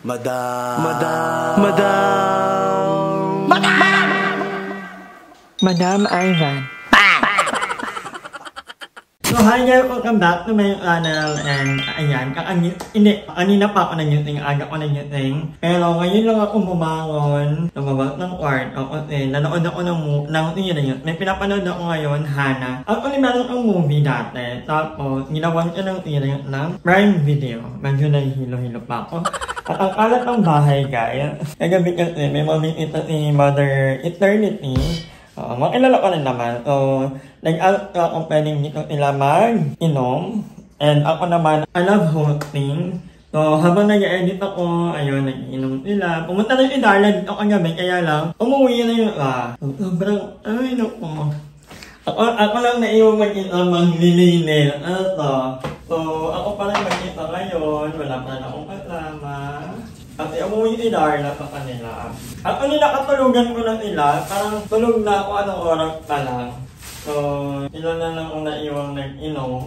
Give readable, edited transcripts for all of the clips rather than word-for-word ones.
Madam Ivan. So hi guys, welcome back to my channel and ayan, kanina pa ako nag-newting, aga ko nag-newting. Pero ngayon lang ako bumangon, lumabas ng kwarto kasi nanood ako ng may pinapanood ako ngayon, Hana. Actually meron akong movie dati, tapos ginawan ko ng ng Prime Video. Medyo nahihilo-hilo pa ako. At ang kalat ng bahay guys, kagabi kasi may mabikita si Mother Eternity. Makilala ko rin naman. So, nag-out ako pwedeng dito sila mag-inom. And ako naman, I love hosting. So, habang nag-edit ako, ayun, nag-inom sila. Pumunta na si Darla dito kagabi, kaya lang, umuwi na yun. Sobrang, ay, naku. Ako lang naiwan mag-isa maglilinin. So, ako pa lang mag-isa ngayon. Wala pa na akong kasama. Kasi umuwi si Darla sa kanila. At nakatulugan ko na sila, parang tulog na ako anong oras pa lang. So, sila na lang ako naiwang nag-inom.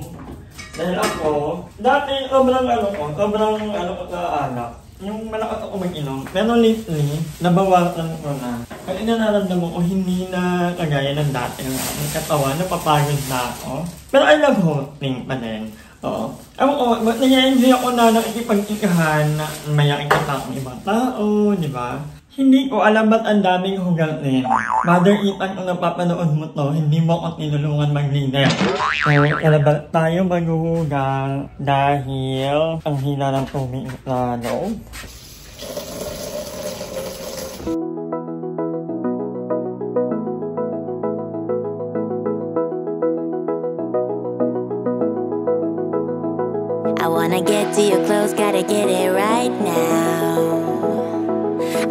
Dahil ako, dati sobrang ko sa alak. Yung malakas ako mag-inom. Pero lately, nabawasan ko na. Kasi nararamdaman ko hindi na kagaya ng dati ng aking katawan, napapagod na ako. Pero I love hosting pa din. Oo. Nag-enjoy ako na nakikipag-ikahan na mayaking katao ng ibang tao, di ba? Hindi ko alam ba't ang daming hugatin. Mother Ethan, kung napapanood mo to, hindi mo ako tinulungan mag-leader. So, kalabat tayo maghuhugal dahil ang hila ng tubig sa loob. I wanna get to your clothes, gotta get it right now.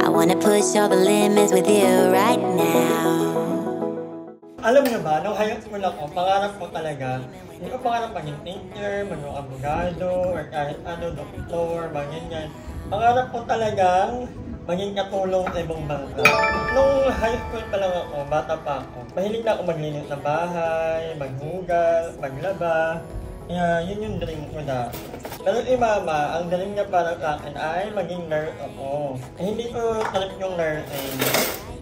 I wanna push all the limits with you right now. Alam niyo ba, nung high school ako, pangarap ko talaga, hindi ko pangarap maging teacher, maging abogado, or kahit doktor, ganyan. Pangarap ko talagang maging katulong sa ibang bansa. Nung high school pa lang ako, bata pa ako, mahilig na ako maglinis ng bahay, maghugas, maglaba. Kaya yun yung dream ko na. Pero si Mama, ang dream niya para sa akin ay maging nurse ako. Hindi ko trip yung nursing.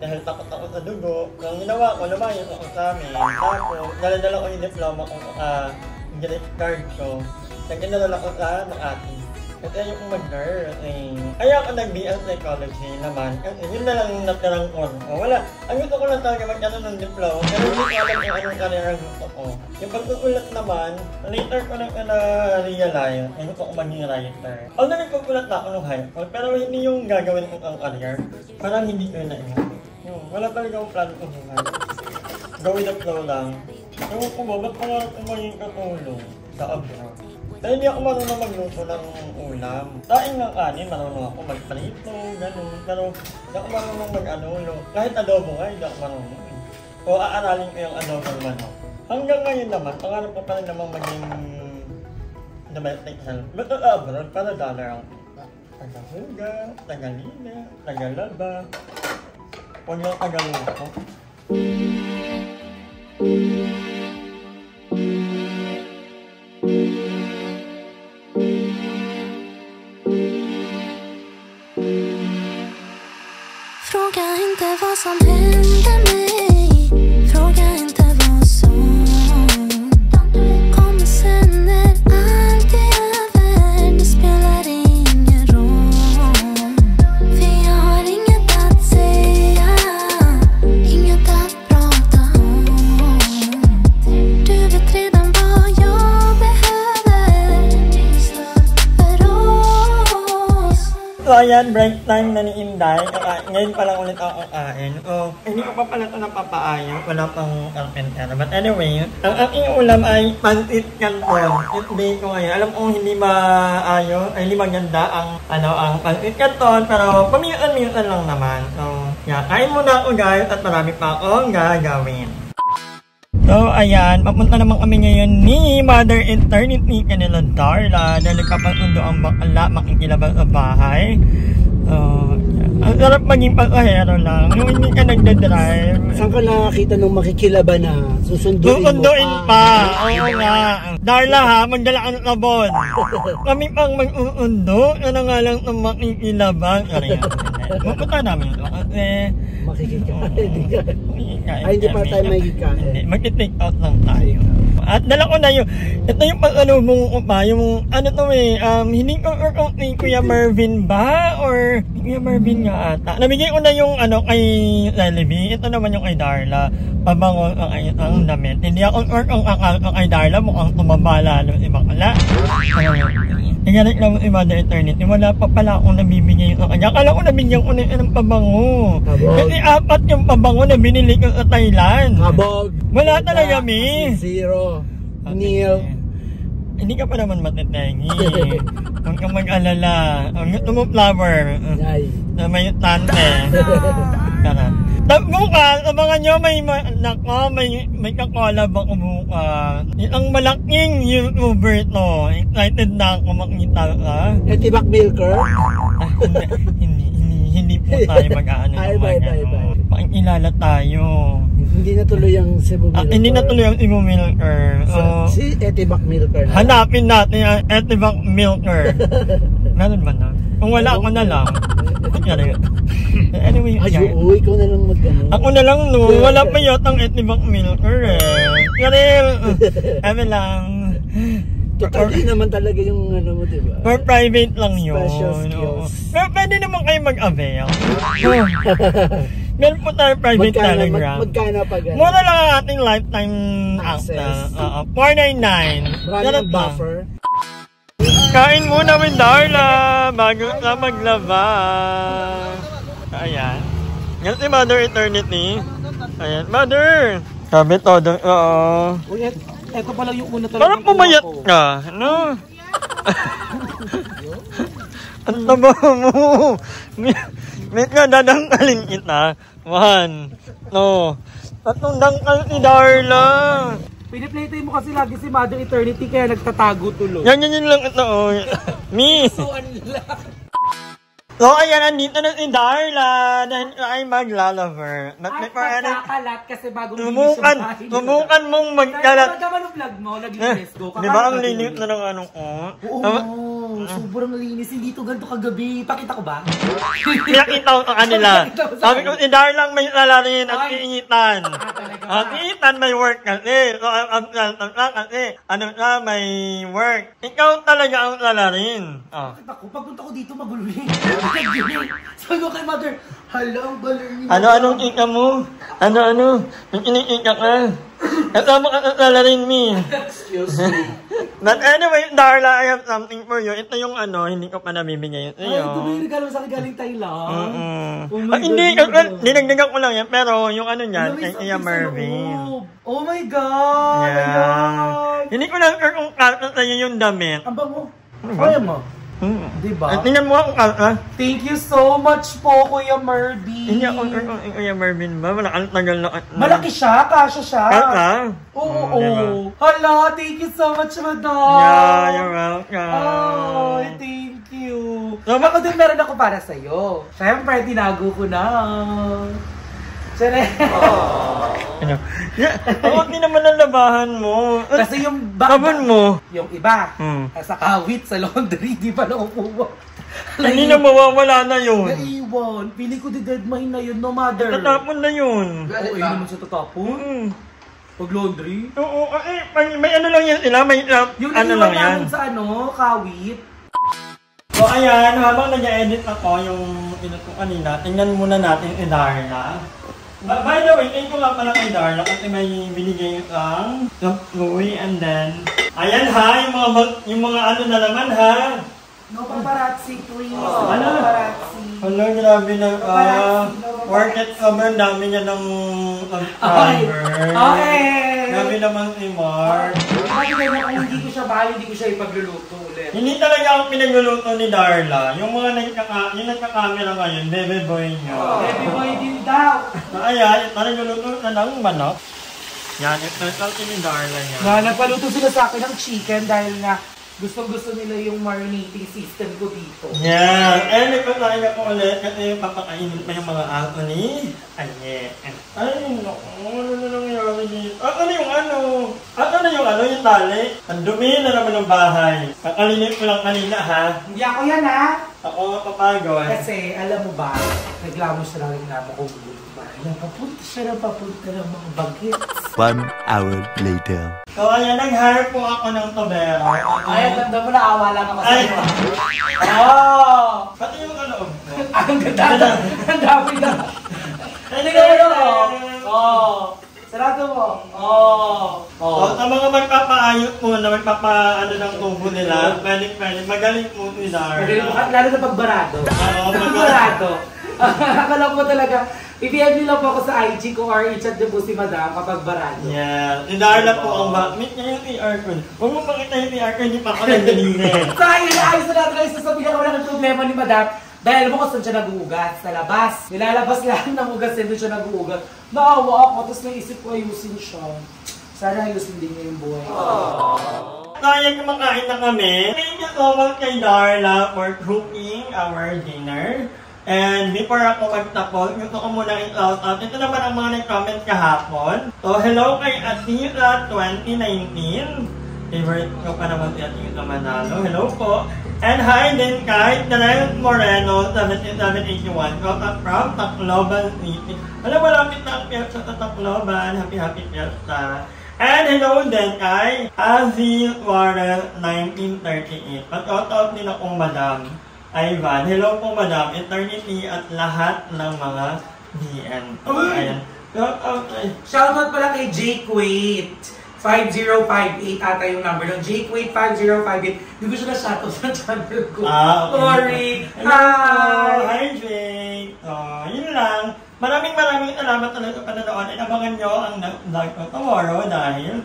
Dahil takot ako sa dugo. Ang ginawa ko, lumayos ako sa amin. Tapos, daladala ko yung diploma ko sa grade card ko. Nagdadala ko sa Makati. Kasi ayoko mag-nursing. Kaya ako nag-BL Psychology naman. Kasi yun na lang yung natirang ko. Wala. Ang gusto ko lang talaga magkaroon ng diploma. Pero hindi ko alam yung anong karera gusto ko. Yung pagkukulat naman, later ko lang na-realize na gusto ko maging writer. Although nagkukulat na ako nung high school, pero hindi yung gagawin ko ang career. Parang hindi ko na yun. Wala talaga akong plan ko buhay. Go with the flow lang. Ewan ko ba, ba't pangarap ko maging katulong sa abroad? Dahil hindi ako marunong magluto ng ulam. Daing ng kanin, marunong ako magprito, gano'n. Pero hindi ako marunong kahit adobo nga, hindi ako marunong. O aaralin ko yung adobo ng manok. Hanggang ngayon naman, pangarap ko pa rin naman maging domestic help. But abroad, para dollar ako. Tagahuga, tagalina, tagalaba. Huwag lang tagaluto. Fråga inte vad som hände mig. Fråga inte vad som kommer sen när allt är över. Det spelar ingen roll. För jag har inget att säga, inget att prata om. Du vet redan vad jag behöver. För oss. So ayan, break time na ni Inday. Ngayon pa lang ulit ako kain. Hindi ko pa pala ito napapaayo. Wala pang carpenter. But anyway, ang aking ulam ay pancit canton. Itbay ko ngayon. Alam ko hindi maayo, ay hindi maganda ang pancit canton. Pero paminsan-minsan lang naman. So, yeah, kain muna ako guys at marami pa akong gagawin. So, ayan, papunta naman kami ngayon ni Mother Eternity kanila Darla dahil kapag undo ang bakla makikilabas sa bahay. So, Sarap maging pasahero lang. Yung hindi ka nagdadrive. Saan ka nakakita nung makikilaba na Susunduin pa. Oo nga. Darla ha, magdala ka ng sabon. Kami pang mag-uundo. Ano nga lang itong makikilabang. Mapunta namin ito kasi makikikain. Ay, hindi pa tayo makikikain. Mag-take out lang tayo. At dala ko na yung, ito yung pag-alubong ko pa, yung ano to hindi ko ni Kuya Mervin ba? Or Kuya Mervin nga ata. Nabigay ko na yung ano kay Lelebi. Ito naman yung kay Darla. Pabango ang damit. Hindi ako ang akal kay Darla. Mukhang tumaba lalo si Bakla. Nangyari lang si Mother Eternity. Wala pa pala akong nabibigay yung kanya. Akala ko nabigyan ko na ng pabango. Kasi 4 yung pabango na binili ko sa Thailand. Habog. Wala talaga, Mi. Zero. Neil. Hindi ka pa naman matetengi. Huwag kang mag-alala. Ang gusto mo flower. Na may tante. Kaya. Bukas, abangan nyo, may kakolab ako bukas. Ang malaking YouTuber to. Excited na ako makita ka. Etibak Milker? Hindi po tayo mag-aano. Bye. Pakikilala tayo. Hindi natuloy yung Cebu Milker. Hindi natuloy yung Cebu Milker. Si Etibak Milker. Hanapin natin yung Etibak Milker. Meron ba na? Kung wala ako na lang. Anyway, ikaw na lang mag-ano. Ako na lang no. Wala pa yatang Etibak Milker Karel. Kami lang. Total din naman talaga yung ano mo, diba? For private lang yun. Special skills. Pero pwede naman kayo mag-avail. Meron po tayo private telegram. Magkano pa gano'n? Mura lang ang ating lifetime access. 499. Maraming buffer. Kain muna with Darla bago na maglaba. Ayan. Yan si Mother Eternity. Ayan, Mother! Sabi todo, oo. Uy, eto pa lang yung una talaga. Parang pumayat ka, no? Ang taba mo. May dadangkalin kita. 1, no. Tatlong dangkal si Darla. Piniplaytay mo kasi lagi si Mother Eternity kaya nagtatago tuloy. Yan lang ito, oh. Mi. So, ayan, andito na si Darla dahil ay maglalaver. Ay, pagkakalat kasi bagong Subukan mong magkalat. Nagkaman ng vlog mo, naglinis go. Di ba ang linis na ng ano ko? Oo, sobrang linis. Hindi to ganito kagabi. Pakita ko ba? Pinakita ko sa kanila. Sabi ko si Darla may salarin at iinitan. At iinitan may work kasi. So, kasi ano na may work. Ikaw talaga ang salarin. Pagpunta ko dito magulo sabi ko kay Mother, hala ang baler niya. Anong ika mo? Ano? May iniika ka. Kasama ka sa salarin, Mi. Excuse me. But anyway, Darla, I have something for you. Ito yung hindi ko pa nabibigay sa'yo. Ay, ito may regalo sa akin galing Thailand. Oh my hindi, God. dinagdagan ko lang yan. Pero yung ano niyan, kay Kuya Mervin. Oh my God! Yeah. Hindi ko lang kung kalta sa'yo yung damit. Ang bango. Kaya mo? Diba? At tingnan mo ako kalta. Thank you so much po, Kuya Mervin. Hindi ako Kuya Mervin ba? Wala kang tagal na. Malaki siya, kasya siya. Kalta? Oo. Diba? Hala, thank you so much, Madam. Yeah, you're welcome. Oh, thank you. So, ako din meron ako para sa'yo. Siyempre, tinago ko na. Ano? Ako din naman ang labahan mo. Kasi yung sabon mo. Yung iba, sa kawit, sa laundry, di pa nakukuha. Hindi na mawawala na yun. Naiwan. Pili ko di deadmine na yun, no, Mother. Tatapon na yun. Oo, yun naman siya tatapon. Pag laundry? Oo, may ano lang yan sila, may yung ano lang yan. Yung sa kawit. So ayan, habang nag-edit ako yung pinot ko kanina, tingnan muna natin si Darla. By the way, thank you nga pala kay Darla kasi may binigay ang Chloe and then ayan ha, yung mga ano na naman ha. No paparazzi please. Ano? Paparazzi. Hala, grabe na worth it sobrang dami niya ng subscriber. Okay. Grabe naman si Mark. Hindi ko siya bahal, hindi ko siya ipagluluto ulit. Hindi talaga ako pinagluluto ni Darla. Yung mga nagka-camera ngayon, baby boy niya. Baby boy din daw. Ayan, nagluluto na ng manok. Yan, ito ni Darla niya. Nagpaluto sila sa akin ng chicken dahil nga Gustong-gusto nila yung marinating system ko dito. Yeah, and ipatayin ako ulit kasi papakainin pa yung mga aso ni Anye. Ay, naku, ano na nangyari dito? Ano yung ano? Yung tali? Ang dumi na naman ng bahay. Kakalinin ko lang kanina ha. Hindi ako yan ha. Ako papagod. Kasi alam mo ba, reklamo siya lang reklamo ko ba? Napapunta ng mga bagets. 1 hour later. So ayan, nag-hire po ako ng tubero. Ay, ganda mo na, awa lang ako sa Ay. iyo. Oh! Pati yung kaloob ko. Ang ganda. Ang dami na. Hindi Sige mo. Oh. Sarado mo. Oh. So, sa mga magpapaayot po na magpapaano ng tubo nila, pwede, magaling po si Dara. Lalo na pagbarado. Oo, Pagbarado. Akala ko talaga, i-PM nila po ako sa IG ko or i-chat niyo po si Madam kapag barado. Yeah, si Darla po ang meet niya yung PR ko. Huwag mo pakita yung PR ko, hindi pa ako nagdalihin. So ayun, ayos na natin kayo sasabihin na wala ng problema ni Madam. Dahil alam mo kung saan siya nag-uugat? Sa labas. Nilalabas lang ng ugas na doon siya nag-uugat. Naawa ako, tapos naisip ko ayusin siya. Sana ayusin din niya yung buhay. Kaya kumakain na kami. Thank you so much kay Darla for cooking our dinner. And before ako magtapos, gusto ko muna i-shout out. Ito naman ang mga nag-comment kahapon. So, hello kay Atira 2019. Favorite ko pa naman si Atira Manalo. Hello po. And hi din kay Terence Moreno 7781. Got up from Tacloban City. Alam mo, lapit na ang piyesta sa Tacloban. Happy piyesta. And hello din kay Azzy Suarez 1938. Pat-out out din akong madam. Ivan, hello po madam, eternity at lahat ng mga DN. Ayan. Shoutout pala kay Jake Wait. 5058 ata yung number ng Jake Wait 5058. Hindi ko siya na-shoutout sa channel ko. Okay. Sorry. Hi! Hi Jake! Yun lang. Maraming salamat talaga sa panonood. And abangan nyo ang vlog ko tomorrow dahil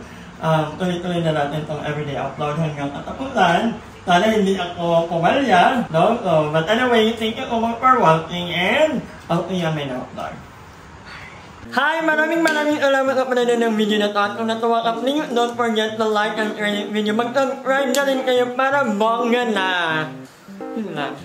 tuloy-tuloy na natin itong everyday upload hanggang katapusan. Sana hindi ako pumalya, no? So, but anyway, thank you so much for watching and I'll see you on my next vlog. Hi! Maraming salamat sa panonood ng video na ito. At kung natuwa ka, please don't forget to like and share this video. Mag-subscribe na rin kayo para bongga na! Yun lang.